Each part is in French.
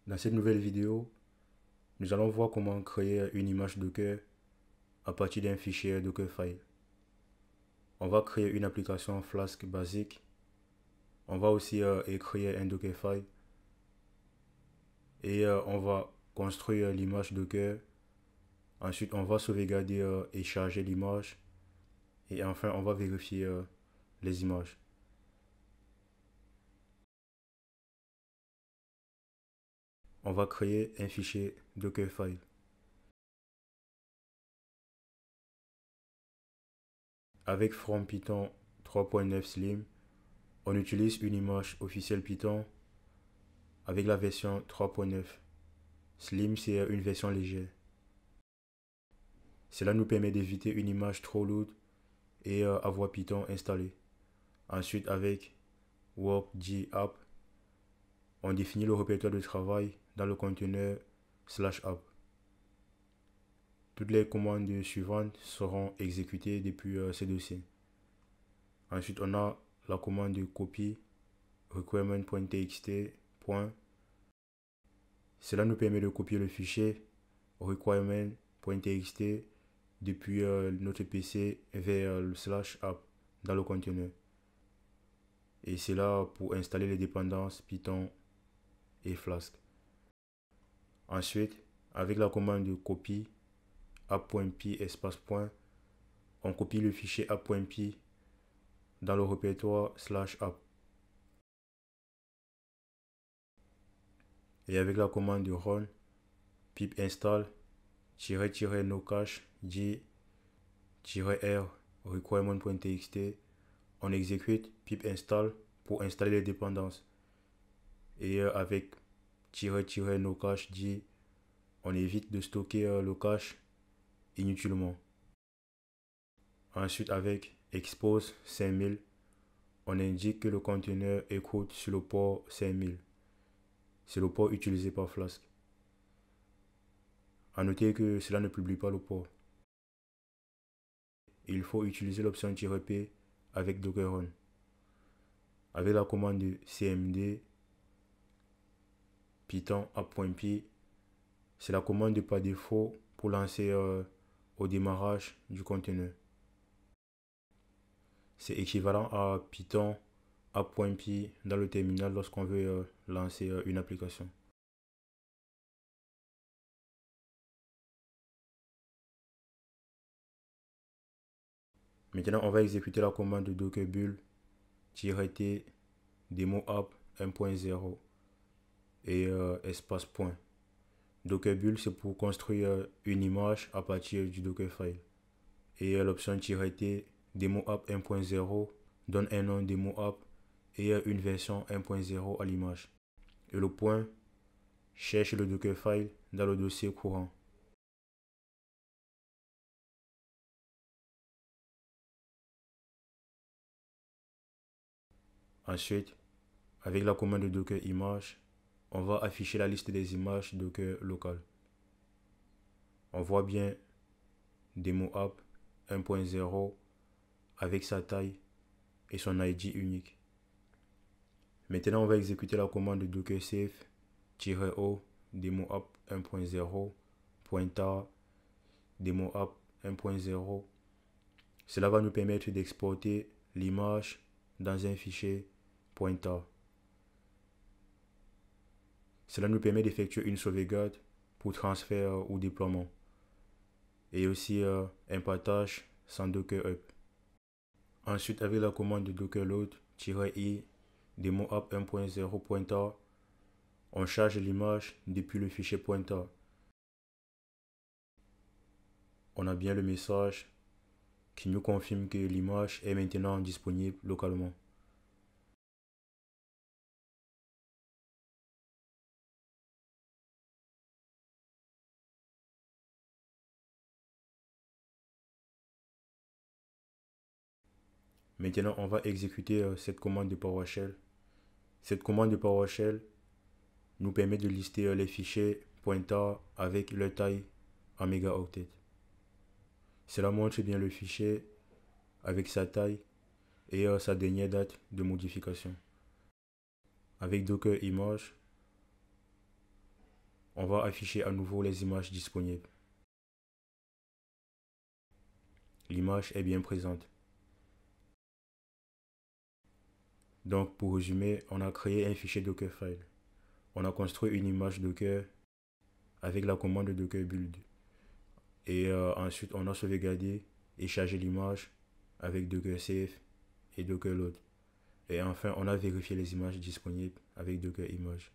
Dans cette nouvelle vidéo, nous allons voir comment créer une image Docker à partir d'un fichier Dockerfile. On va créer une application Flask basique. On va aussi créer un Dockerfile. Et on va construire l'image Docker. Ensuite, on va sauvegarder et charger l'image. Et enfin, on va vérifier les images. On va créer un fichier Dockerfile. Avec From Python 3.9 Slim, on utilise une image officielle Python avec la version 3.9. Slim, c'est une version légère. Cela nous permet d'éviter une image trop lourde et avoir Python installé. Ensuite, avec workgapp, on définit le répertoire de travail dans le conteneur /app. Toutes les commandes suivantes seront exécutées depuis ce dossier. Ensuite, on a la commande de copy requirement.txt. Cela nous permet de copier le fichier requirement.txt depuis notre PC vers le /app dans le conteneur. Et c'est là pour installer les dépendances Python et Flask. Ensuite, avec la commande de copy app.py espace point, on copie le fichier app.py dans le répertoire /app. Et avec la commande de run pip install --no cache -r requirement.txt, on exécute pip install pour installer les dépendances. Et avec --no cache on évite de stocker le cache inutilement. Ensuite, avec expose 5000, on indique que le conteneur écoute sur le port 5000. C'est le port utilisé par Flask. A noter que cela ne publie pas le port. Il faut utiliser l'option -p avec Docker Run. Avec la commande de cmd python app.py, c'est la commande de par défaut pour lancer au démarrage du conteneur. C'est équivalent à python app.py dans le terminal lorsqu'on veut lancer une application. Maintenant, on va exécuter la commande de docker bull-t demo app 1.0 et espace point. Docker bull, c'est pour construire une image à partir du Dockerfile. Et l'option -t demo app 1.0 donne un nom demo app et une version 1.0 à l'image. Et le point cherche le Dockerfile dans le dossier courant. Ensuite, avec la commande de docker image, on va afficher la liste des images Docker locales. On voit bien demo app 1.0 avec sa taille et son ID unique. Maintenant, on va exécuter la commande de docker safe-o demo app 1.0 pointar demo app 1.0. Cela va nous permettre d'exporter l'image dans un fichier pointar. Cela nous permet d'effectuer une sauvegarde pour transfert ou déploiement. Et aussi un partage sans docker up. Ensuite, avec la commande de docker load-i demo app 1.0 pointar, on charge l'image depuis le fichier pointar. On a bien le message qui nous confirme que l'image est maintenant disponible localement. Maintenant, on va exécuter cette commande de PowerShell. Cette commande de PowerShell nous permet de lister les fichiers pointar avec leur taille en mégaoctets. Cela montre bien le fichier avec sa taille et sa dernière date de modification. Avec Docker Image, On va afficher à nouveau les images disponibles. L'image est bien présente. Donc pour résumer, on a créé un fichier Dockerfile. On a construit une image Docker avec la commande Docker build. Et ensuite on a sauvegardé et chargé l'image avec Docker Save et Docker Load. Et enfin on a vérifié les images disponibles avec Docker Image.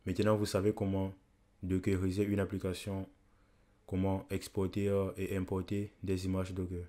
Maintenant vous savez comment dockeriser une application, comment exporter et importer des images Docker.